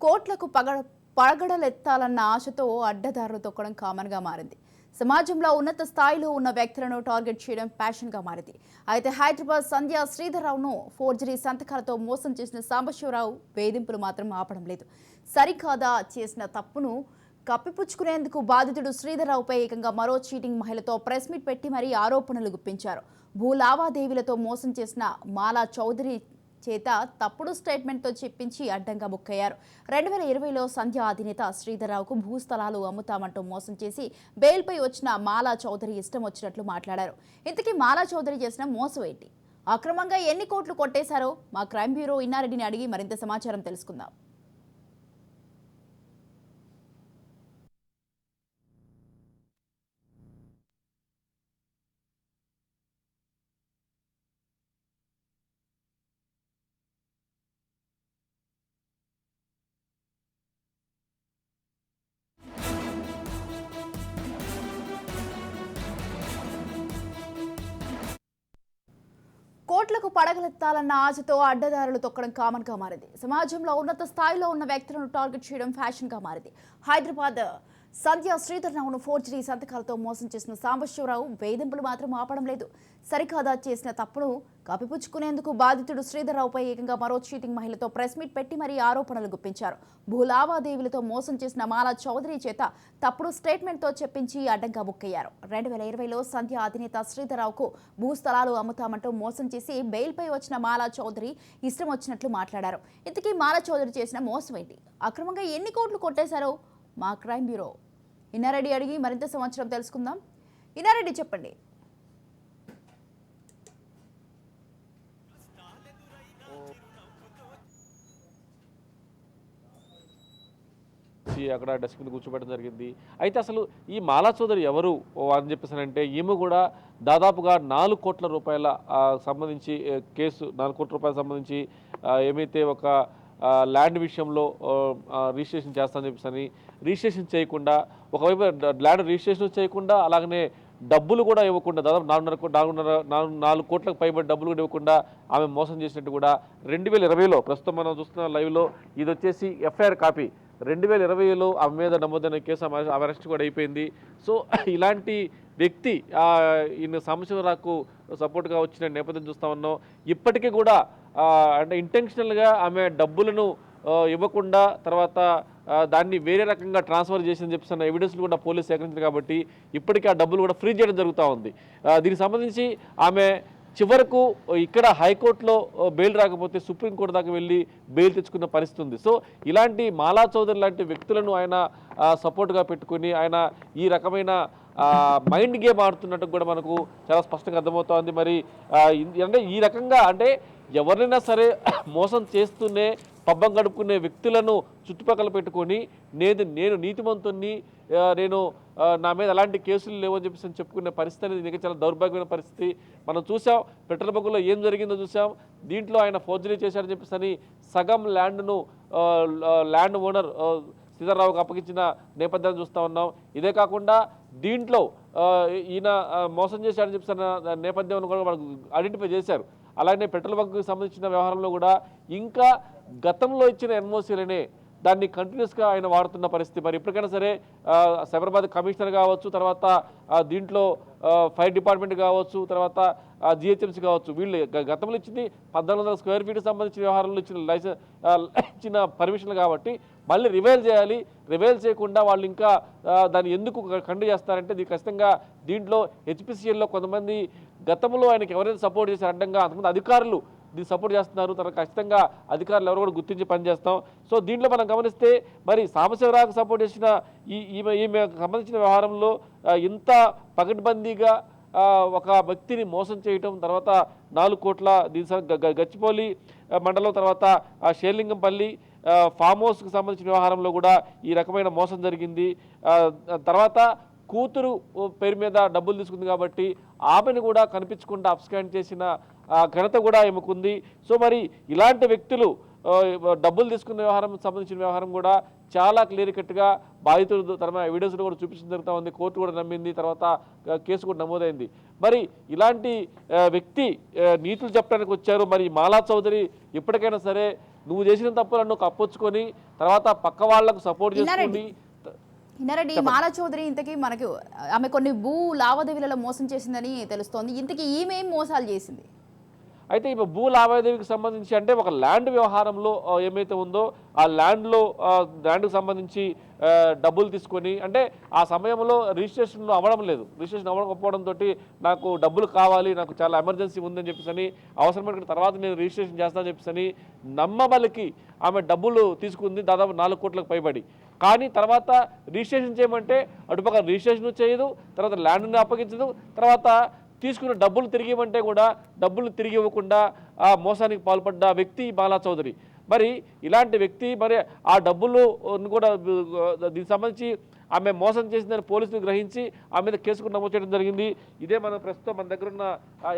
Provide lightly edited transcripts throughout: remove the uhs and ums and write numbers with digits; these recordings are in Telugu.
కోట్లకు పగడలెత్తాలన్న ఆశతో అడ్డదారులు తొక్కడం కామన్గా మారింది. సమాజంలో ఉన్నత స్థాయిలో ఉన్న వ్యక్తులను టార్గెట్ చేయడం ప్యాషన్గా మారింది. అయితే హైదరాబాద్ సంధ్య శ్రీధర్రావును ఫోర్జరీ సంతకాలతో మోసం చేసిన సాంబశివరావు వేధింపులు మాత్రం ఆపడం లేదు. సరికాదా చేసిన తప్పును కప్పిపుచ్చుకునేందుకు బాధితుడు శ్రీధర్రావుపై ఏకంగా మరో చీటింగ్ మహిళతో ప్రెస్ మీట్ పెట్టి మరీ ఆరోపణలు గుప్పించారు. భూ లావాదేవీలతో మోసం చేసిన మాలా చౌదరి చేత తప్పుడు స్టేట్మెంట్తో చెప్పించి అడ్డంగా బుక్కయ్యారు. 2020లో సంధ్య అధినేత శ్రీధర్రావుకు భూస్థలాలు అమ్ముతామంటూ మోసం చేసి బెయిల్పై వచ్చిన మాలా చౌదరి ఇష్టం వచ్చినట్లు మాట్లాడారు. ఇంతకీ మాలా చౌదరి చేసిన మోసం ఏంటి? అక్రమంగా ఎన్ని కోట్లు కొట్టేశారో మా క్రైమ్ బ్యూరో ఇన్నారెడ్డిని అడిగి మరింత సమాచారం తెలుసుకుందాం. కోట్లకు పడగలెత్తాలన్న ఆశతో అడ్డదారులు తొక్కడం కామన్గా మారింది. సమాజంలో ఉన్నత స్థాయిలో ఉన్న వ్యక్తులను టార్గెట్ చేయడం ఫ్యాషన్గా మారింది. హైదరాబాద్ సంధ్య శ్రీధర్రావును ఫోర్జరీ సంతకాలతో మోసం చేసిన సాంబశివరావు వేధింపులు మాత్రం ఆపడం లేదు. సరికాదా చేసిన తప్పును కప్పిపుచ్చుకునేందుకు బాధితుడు శ్రీధర్రావుపై ఏకంగా మరో చీటింగ్ మహిళతో ప్రెస్ మీట్ పెట్టి మరీ ఆరోపణలు గుప్పించారు. భూ లావాదేవీలతో మోసం చేసిన మాలా చౌదరి చేత తప్పుడు స్టేట్మెంట్తో చెప్పించి అడ్డంగా బుక్కయ్యారు. 2020లో సంధ్య అధినేత శ్రీధర్రావుకు భూస్థలాలు అమ్ముతామంటూ మోసం చేసి బెయిల్పై వచ్చిన మాలా చౌదరి ఇష్టం వచ్చినట్లు మాట్లాడారు. ఇంతకీ మాలా చౌదరి చేసిన మోసం ఏంటి? అక్రమంగా ఎన్ని కోట్లు కొట్టేశారో మా క్రైమ్ బ్యూరో ఇన్నారెడ్డి అడిగి మరింత సమాచారం తెలుసుకుందాం. ఇన్నారెడ్డి, చెప్పండి. అక్కడ డెస్క్ మీద కూర్చోబెట్టడం జరిగింది. అయితే అసలు ఈ మాలా చౌదరి ఎవరు అని చెప్పేసానంటే ఈమె కూడా దాదాపుగా 4 కోట్ల రూపాయల సంబంధించి కేసు 4 కోట్ల రూపాయలకు సంబంధించి ఏమైతే ఒక ల్యాండ్ విషయంలో రిజిస్ట్రేషన్ చేస్తానని చెప్పేసి రిజిస్ట్రేషన్ చేయకుండా, ఒకవైపు ల్యాండ్ రిజిస్ట్రేషన్ చేయకుండా అలాగనే డబ్బులు కూడా ఇవ్వకుండా, దాదాపు 4 కోట్లకు పైబడి డబ్బులు కూడా ఇవ్వకుండా ఆమె మోసం చేసినట్టు కూడా 2020లో ప్రస్తుతం మనం చూస్తున్న లైవ్లో ఇది వచ్చేసి ఎఫ్ఐఆర్ కాపీ. 2020లో ఆమె మీద నమోదైన కేసు ఆమె అరెస్ట్ కూడా అయిపోయింది. సో ఇలాంటి వ్యక్తి ఈయన సాంబశివరావుకు సపోర్ట్గా వచ్చిన నేపథ్యం చూస్తూ ఉన్నాం. ఇప్పటికీ కూడా అంటే ఇంటెన్షనల్గా ఆమె డబ్బులను ఇవ్వకుండా తర్వాత దాన్ని వేరే రకంగా ట్రాన్స్ఫర్ చేసిందని చెప్పిన ఎవిడెన్స్లు కూడా పోలీసు సేకరించారు. కాబట్టి ఇప్పటికీ ఆ డబ్బులు కూడా ఫ్రీజ్ చేయడం జరుగుతూ ఉంది. దీనికి సంబంధించి ఆమె చివరకు ఇక్కడ హైకోర్టులో బెయిల్ రాకపోతే సుప్రీంకోర్టు దాకా వెళ్ళి బెయిల్ తెచ్చుకున్న పరిస్థితి ఉంది. సో ఇలాంటి మాలా చౌదరి లాంటి వ్యక్తులను ఆయన సపోర్ట్గా పెట్టుకుని ఆయన ఈ రకమైన మైండ్ గేమ్ ఆడుతున్నట్టు కూడా మనకు చాలా స్పష్టంగా అర్థమవుతోంది. మరి అంటే ఈ రకంగా అంటే ఎవరినైనా సరే మోసం చేస్తూనే పబ్బం గడుపుకునే వ్యక్తులను చుట్టుపక్కల పెట్టుకొని నేను నీతిమంతుణ్ణి, నేను నా మీద ఎలాంటి కేసులు లేవని చెప్పేసి చెప్పుకునే పరిస్థితి అనేది ఇంకా చాలా దౌర్భాగ్యమైన పరిస్థితి మనం చూసాం. పెట్రోల్ బంకులో ఏం జరిగిందో చూసాం. దీంట్లో ఆయన ఫోర్జరీ చేశారని చెప్పేసి సగం ల్యాండ్ ఓనర్ శ్రీధర్రావుకు అప్పగించిన నేపథ్యాన్ని చూస్తూ ఉన్నాం. ఇదే కాకుండా దీంట్లో ఈయన మోసం చేశాడని చెప్పేసి నేపథ్యం కూడా మనకు ఐడెంటిఫై చేశారు. అలాగే పెట్రోల్ బంకుకి సంబంధించిన వ్యవహారంలో కూడా ఇంకా గతంలో ఇచ్చిన ఎన్ఓసీలనే దాన్ని కంటిన్యూస్గా ఆయన వాడుతున్న పరిస్థితి. మరి ఇప్పటికైనా సరే సైబరాబాద్ కమిషనర్ కావచ్చు, తర్వాత దీంట్లో ఫైర్ డిపార్ట్మెంట్ కావచ్చు, తర్వాత జిహెచ్ఎంసీ కావచ్చు, వీళ్ళు గతంలో ఇచ్చింది 1400 స్క్వేర్ ఫీట్కి సంబంధించిన వ్యవహారంలో ఇచ్చిన పర్మిషన్లు కాబట్టి మళ్ళీ రివైల్ చేయాలి. రివైల్ చేయకుండా వాళ్ళు ఇంకా దాన్ని ఎందుకు కండు చేస్తారంటే ఇది ఖచ్చితంగా దీంట్లో హెచ్పిసిఎల్లో కొంతమంది గతంలో ఆయనకి ఎవరైతే సపోర్ట్ చేశారు అడ్డంగా అంతమంది అధికారులు దీన్ని సపోర్ట్ చేస్తున్నారు. తర్వాత ఖచ్చితంగా అధికారులు ఎవరు కూడా గుర్తించి పనిచేస్తాం. సో దీంట్లో మనం గమనిస్తే మరి సాంబశివరావుకు సపోర్ట్ చేసిన ఈమె సంబంధించిన వ్యవహారంలో ఇంత పకడ్బందీగా ఒక వ్యక్తిని మోసం చేయటం, తర్వాత 4 కోట్ల గచ్చిపోలి మండలం, తర్వాత షేర్లింగంపల్లి ఫామ్ హౌస్కి సంబంధించిన వ్యవహారంలో కూడా ఈ రకమైన మోసం జరిగింది. తర్వాత కూతురు పేరు మీద డబ్బులు తీసుకుంది కాబట్టి ఆమెను కూడా కనిపించకుండా అప్స్కాండ్ చేసిన ఘనత కూడా ఎముకుంది. సో మరి ఇలాంటి వ్యక్తులు డబ్బులు తీసుకున్న వ్యవహారం సంబంధించిన వ్యవహారం కూడా చాలా క్లియర్ కట్గా బాధితుడు తన ఎవిడెన్స్లు కూడా చూపించడం జరుగుతూ ఉంది. కోర్టు కూడా నమ్మింది, తర్వాత కేసు కూడా నమోదైంది. మరి ఇలాంటి వ్యక్తి నీతులు చెప్పడానికి వచ్చారు. మరి మాలా చౌదరి ఇప్పటికైనా సరే నువ్వు చేసిన తప్పులను నువ్వు కప్పొచ్చుకొని తర్వాత పక్క వాళ్ళకు సపోర్ట్ చేసుకొని ఇన్నారెడ్డి మాలా చౌదరి ఇంతకీ మనకు ఆమె కొన్ని భూ లావాదేవీలలో మోసం చేసిందని తెలుస్తోంది. ఇంతకీ ఈమె ఏం మోసాలు చేసింది? అయితే ఈ భూ లావాదేవీకి సంబంధించి అంటే ఒక ల్యాండ్ వ్యవహారంలో ఏమైతే ఉందో ఆ ల్యాండ్కు సంబంధించి డబ్బులు తీసుకొని అంటే ఆ సమయంలో రిజిస్ట్రేషన్ అవ్వడం లేదు. రిజిస్ట్రేషన్ అవ్వకపోవడంతో నాకు డబ్బులు కావాలి, నాకు చాలా ఎమర్జెన్సీ ఉందని చెప్పేసి అవసరమైన తర్వాత నేను రిజిస్ట్రేషన్ చేస్తానని చెప్పేసి నమ్మబలికి ఆమె డబ్బులు తీసుకుంది, దాదాపు 4 కోట్లకు పైబడి. కానీ తర్వాత రిజిస్ట్రేషన్ చేయమంటే అటుపక్క రిజిస్ట్రేషన్ చేయదు, తర్వాత ల్యాండ్ని అప్పగించదు, తర్వాత తీసుకున్న డబ్బులు తిరిగి ఇవ్వమంటే కూడా డబ్బులు తిరిగి ఇవ్వకుండా ఆ మోసానికి పాల్పడ్డ వ్యక్తి మాలా చౌదరి. మరి ఇలాంటి వ్యక్తి మరి ఆ డబ్బులు కూడా దీనికి సంబంధించి ఆమె మోసం చేసిందని పోలీసులు గ్రహించి ఆమె మీద కేసు కూడా నమోదు చేయడం జరిగింది. ఇదే మనం ప్రస్తుతం మన దగ్గర ఉన్న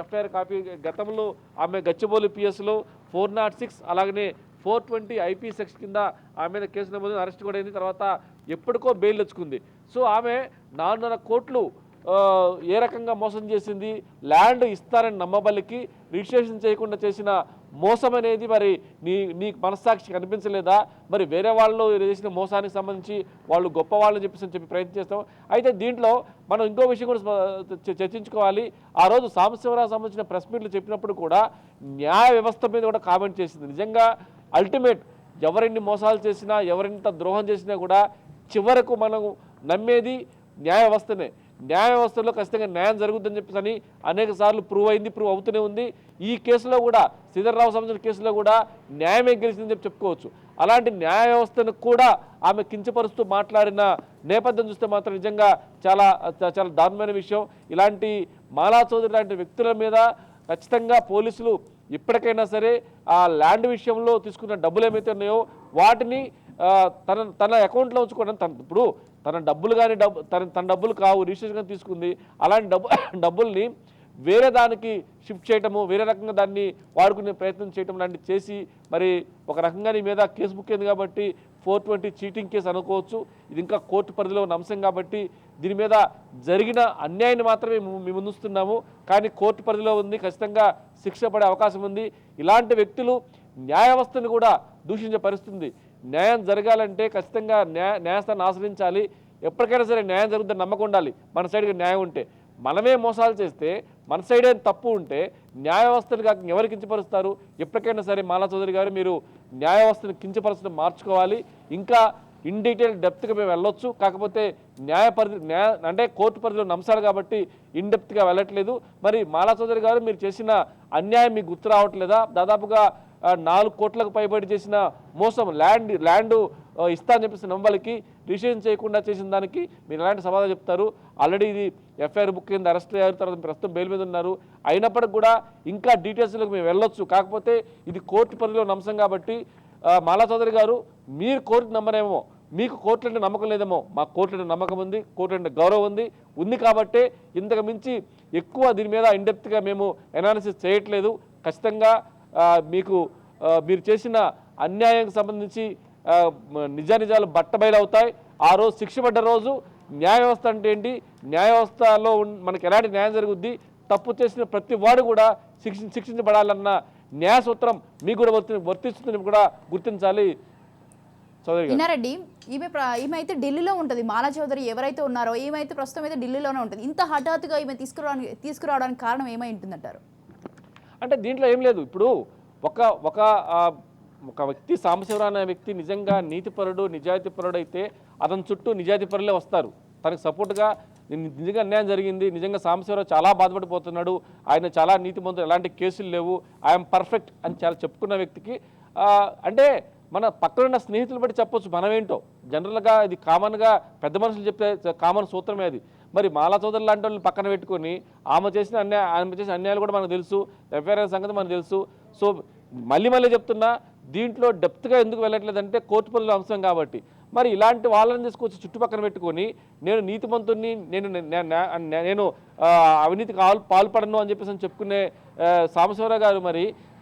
ఎఫ్ఐఆర్ కాపీ. గతంలో ఆమె గచ్చిబౌలి పిఎస్లో 406 అలాగనే 420 ఐపీ సెక్షన్ కింద ఆమె మీద కేసు నమోదు, అరెస్ట్ కూడా అయింది. తర్వాత ఎప్పటికో బెయిల్ తెచ్చుకుంది. సో ఆమె 4.5 కోట్లు ఏ రకంగా మోసం చేసింది, ల్యాండ్ ఇస్తారని నమ్మబలికి రిజిస్ట్రేషన్ చేయకుండా చేసిన మోసం అనేది మరి నీ మనస్సాక్షి కనిపించలేదా? మరి వేరే వాళ్ళు చేసిన మోసానికి సంబంధించి వాళ్ళు గొప్ప వాళ్ళని చెప్పి ప్రయత్నం చేస్తాం. అయితే దీంట్లో మనం ఇంకో విషయం కూడా చర్చించుకోవాలి. ఆ రోజు సాంబశివరావు సంబంధించిన ప్రెస్ మీట్లు చెప్పినప్పుడు కూడా న్యాయ వ్యవస్థ మీద కూడా కామెంట్ చేసింది. నిజంగా అల్టిమేట్ ఎవరెన్ని మోసాలు చేసినా ఎవరెంత ద్రోహం చేసినా కూడా చివరకు మనం నమ్మేది న్యాయ వ్యవస్థనే. న్యాయ వ్యవస్థలో ఖచ్చితంగా న్యాయం జరుగుతుందని చెప్పేసి అనేక సార్లు ప్రూవ్ అయింది, ప్రూవ్ అవుతూనే ఉంది. ఈ కేసులో కూడా శ్రీధర్రావు సంబంధించిన కేసులో కూడా న్యాయమే గెలిచిందని చెప్పుకోవచ్చు. అలాంటి న్యాయ వ్యవస్థను కూడా ఆమె కించపరుస్తూ మాట్లాడిన నేపథ్యం చూస్తే మాత్రం నిజంగా చాలా చాలా దారుణమైన విషయం. ఇలాంటి మాలా చౌదరి లాంటి వ్యక్తుల మీద ఖచ్చితంగా పోలీసులు ఇప్పటికైనా సరే ఆ ల్యాండ్ విషయంలో తీసుకున్న డబ్బులు ఏమైతే ఉన్నాయో వాటిని తన అకౌంట్లో ఉంచుకోవడం. ఇప్పుడు తన డబ్బులు కానీ తన డబ్బులు కావు, రిజిస్ట్రేషన్ తీసుకుంది. అలాంటి డబ్బుల్ని వేరే దానికి షిఫ్ట్ చేయటము, వేరే రకంగా దాన్ని వాడుకునే ప్రయత్నం చేయటం లాంటివి చేసి మరి ఒక రకంగా నీ మీద కేసు బుక్ అయింది కాబట్టి 420 చీటింగ్ కేసు అనుకోవచ్చు. ఇది ఇంకా కోర్టు పరిధిలో ఉన్న అంశం కాబట్టి దీని మీద జరిగిన అన్యాయాన్ని మాత్రమే మేము ముందుస్తున్నాము. కానీ కోర్టు పరిధిలో ఉంది, ఖచ్చితంగా శిక్ష పడే అవకాశం ఉంది. ఇలాంటి వ్యక్తులు న్యాయ వ్యవస్థను కూడా దూషించే పరిస్థితి. న్యాయం జరగాలంటే ఖచ్చితంగా న్యాయస్థానాన్ని ఆశ్రయించాలి. ఎప్పటికైనా సరే న్యాయం జరుగుతుందని నమ్మకం ఉండాలి. మన సైడ్గా న్యాయం ఉంటే, మనమే మోసాలు చేస్తే మన సైడే తప్పు ఉంటే న్యాయ వ్యవస్థను కాక ఎవరు కించపరుస్తారు? ఎప్పటికైనా సరే మాలా చౌదరి గారు మీరు న్యాయ వ్యవస్థను కించపరచడం మార్చుకోవాలి. ఇంకా ఇన్ డీటెయిల్ డెప్త్గా మేము వెళ్ళొచ్చు, కాకపోతే అంటే కోర్టు పరిధిలో అంశాలు కాబట్టి ఇన్ డెప్త్గా వెళ్ళట్లేదు. మరి మాలా చౌదరి గారు మీరు చేసిన అన్యాయం మీకు గుర్తు రావట్లేదా? దాదాపుగా 4 కోట్లకు పైబడి చేసిన మోసం, ల్యాండ్ ఇస్తా అని చెప్పేసి నమ్మబలికి రిజిస్ట్రేషన్ చేయకుండా చేసిన దానికి మీరు ఎలాంటి సమాధానం చెప్తారు? ఆల్రెడీ ఇది ఎఫ్ఐఆర్ బుక్ కింద అరెస్ట్ అయ్యారు, తర్వాత ప్రస్తుతం బెయిల్ మీద ఉన్నారు. అయినప్పటికి కూడా ఇంకా డీటెయిల్స్లోకి మేము వెళ్ళొచ్చు, కాకపోతే ఇది కోర్టు పరిధిలో అంశం కాబట్టి మాలా చౌదరి గారు మీరు కోర్టు నమ్మరేమో, మీకు కోర్టు అంటే నమ్మకం లేదేమో, మాకు కోర్టు అంటే నమ్మకం ఉంది, కోర్టు అంటే గౌరవం ఉంది కాబట్టి ఇంతకు మించి ఎక్కువ దీని మీద ఇండెప్త్గా మేము అనాలిసిస్ చేయట్లేదు. ఖచ్చితంగా మీరు చేసిన అన్యాయానికి సంబంధించి నిజాలు బట్టబయలవుతాయి. ఆ రోజు శిక్ష పడ్డ రోజు న్యాయ వ్యవస్థ అంటే ఏంటి, న్యాయ వ్యవస్థలో మనకి ఎలాంటి న్యాయం జరుగుద్ది, తప్పు చేసిన ప్రతి వాడు కూడా శిక్షించబడాలన్న న్యాయ సూత్రం మీకు కూడా వర్తిస్తుందని కూడా గుర్తించాలి. ఇన్నారెడ్డి, ఈమె అయితే ఢిల్లీలో ఉంటుంది. మాలా చౌదరి ఎవరైతే ఉన్నారో ఈమె అయితే ప్రస్తుతం అయితే ఢిల్లీలోనే ఉంటుంది. ఇంత హఠాత్తుగా ఈమె తీసుకురావడానికి కారణం ఏమై ఉంటుందంటారు? అంటే దీంట్లో ఏం లేదు. ఇప్పుడు ఒక వ్యక్తి, సాంబశివరావు అనే వ్యక్తి నిజంగా నీతిపరుడు, నిజాయితీపరుడు అయితే అతని చుట్టూ నిజాయితీపరులే వస్తారు. తనకు సపోర్ట్గా నిజంగా అన్యాయం జరిగింది, నిజంగా సాంబశివరావు చాలా బాధపడిపోతున్నాడు, ఆయన చాలా నీతిమంతుడు, ఎలాంటి కేసులు లేవు, ఐఎమ్ పర్ఫెక్ట్ అని చాలా చెప్పుకున్న వ్యక్తికి అంటే మన పక్కనున్న స్నేహితులు బట్టి చెప్పొచ్చు మనమేంటో. జనరల్గా ఇది కామన్గా పెద్ద మనుషులు చెప్పే కామన్ సూత్రమే అది. మరి మాలా చౌదరి లాంటి వాళ్ళని పక్కన పెట్టుకొని ఆమె చేసిన అన్యాయాలు కూడా మనకు తెలుసు, ఎఫ్ఐఆర్ సంగతి మనకు తెలుసు. సో మళ్ళీ చెప్తున్నా, దీంట్లో డెప్త్గా ఎందుకు వెళ్ళట్లేదంటే కోర్టు పరిధిలో అంశం కాబట్టి. మరి ఇలాంటి వాళ్ళని తీసుకొచ్చి చుట్టుపక్కన పెట్టుకొని నేను నీతిమంతుడిని, నేను అవినీతికి పాల్పడను అని చెప్పేసి చెప్పుకునే సాంబశివరావు గారు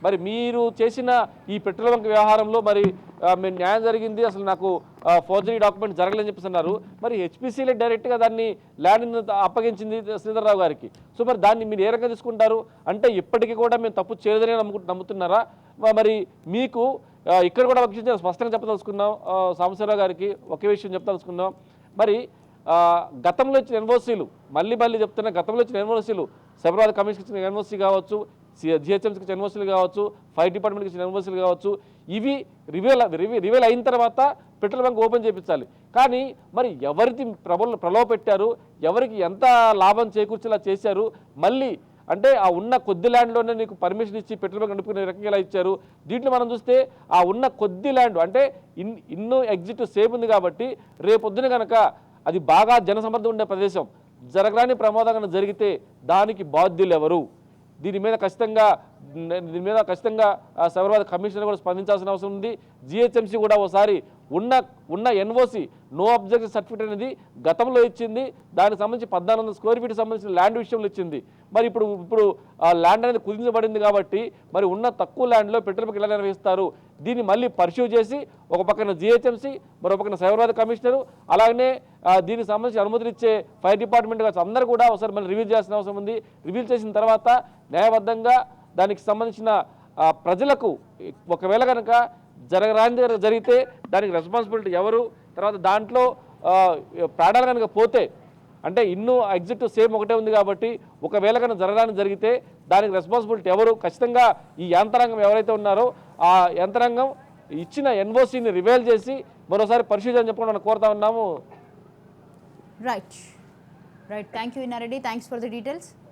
మరి మీరు చేసిన ఈ పెట్రోల్ బంక్ వ్యవహారంలో మరి మేము న్యాయం జరిగింది, అసలు నాకు ఫోర్జరీ డాక్యుమెంట్ జరగలేదని చెప్పేసి అన్నారు. మరి హెచ్పిసిలే డైరెక్ట్గా దాన్ని ల్యాండ్ని అప్పగించింది శ్రీధర్రావు గారికి. సో మరి దాన్ని మీరు ఏ రకంగా తీసుకుంటారు? అంటే ఇప్పటికీ కూడా మేము తప్పు చేయలేదని నమ్ముతున్నారా? మరి మీకు ఇక్కడ కూడా ఒక విషయం స్పష్టంగా చెప్పదలుచుకుందాం సాంబశివరావు గారికి ఒకే విషయం చెప్పదలుచుకుందాం. మరి గతంలో ఇచ్చిన ఎన్ఓసీలు మళ్ళీ చెప్తున్నా, గతంలో ఇచ్చిన ఎన్ఓసీలు సైబరాబాద్ కమిషన్కి ఇచ్చిన ఎన్ఓసీ కావచ్చు, జిహెచ్ఎంసీకి ఇచ్చిన ఎన్ఓసీలు కావచ్చు, ఫైర్ డిపార్ట్మెంట్కి ఇచ్చిన ఎన్ఓసీలు కావచ్చు, ఇవి రివీల్ అయిన తర్వాత పెట్రోల్ బంక్ ఓపెన్ చేయించాలి. కానీ మరి ఎవరికి ప్రలోభ పెట్టారు, ఎవరికి ఎంత లాభం చేకూర్చేలా చేశారు, మళ్ళీ అంటే ఆ ఉన్న కొద్ది ల్యాండ్లోనే నీకు పర్మిషన్ ఇచ్చి పెట్రోల్ బంక్ నడుపుకునే రకంగా ఎలా ఇచ్చారు. దీంట్లో మనం చూస్తే ఆ ఉన్న కొద్ది ల్యాండ్ అంటే ఇన్నో ఎగ్జిట్ సేమ్ ఉంది కాబట్టి రేపొద్దున కనుక అది బాగా జనసమర్థం ఉండే ప్రదేశం, జరగరాని ప్రమాదం జరిగితే దానికి బాధ్యులు ఎవరు? దీని మీద ఖచ్చితంగా సైబరాబాద్ కమిషనర్ కూడా స్పందించాల్సిన అవసరం ఉంది. జిహెచ్ఎంసీ కూడా ఒకసారి ఉన్న ఎన్ఓసి నో అబ్జెక్షన్ సర్టిఫికేట్ అనేది గతంలో ఇచ్చింది, దానికి సంబంధించి 1400 స్క్వేర్ ఫీట్ సంబంధించిన ల్యాండ్ విషయంలో ఇచ్చింది. మరి ఇప్పుడు ఆ ల్యాండ్ అనేది కుదించబడింది కాబట్టి మరి ఉన్న తక్కువ ల్యాండ్లో పెట్రోల్ బంక్ ఎలా నిర్వహిస్తారు? దీన్ని మళ్ళీ పర్స్యూ చేసి ఒక పక్కన జిహెచ్ఎంసీ, మరో పక్కన సైబరాబాద్ కమిషనరు, అలాగనే దీనికి సంబంధించి అనుమతులు ఇచ్చే ఫైర్ డిపార్ట్మెంట్ కావచ్చు అందరూ కూడా ఒకసారి మళ్ళీ రివ్యూ చేయాల్సిన అవసరం ఉంది. రివ్యూ చేసిన తర్వాత న్యాయబద్ధంగా దానికి సంబంధించిన ప్రజలకు ఒకవేళ కనుక జరిగితే దానికి రెస్పాన్సిబిలిటీ ఎవరు, తర్వాత దాంట్లో ప్రాణాలు కనుక పోతే అంటే ఇన్నో ఎగ్జిట్ సేమ్ ఒకటే ఉంది కాబట్టి ఒకవేళ కనుక జరగడానికి జరిగితే దానికి రెస్పాన్సిబిలిటీ ఎవరు? ఖచ్చితంగా ఈ యంత్రాంగం ఎవరైతే ఉన్నారో ఆ యంత్రాంగం ఇచ్చిన ఎన్ఓసీని రివైల్ చేసి మరోసారి పరిశీలన చెప్పకుండా మనం కోరుతా ఉన్నాము. Right. Thank you Inna Reddy, thanks for the details.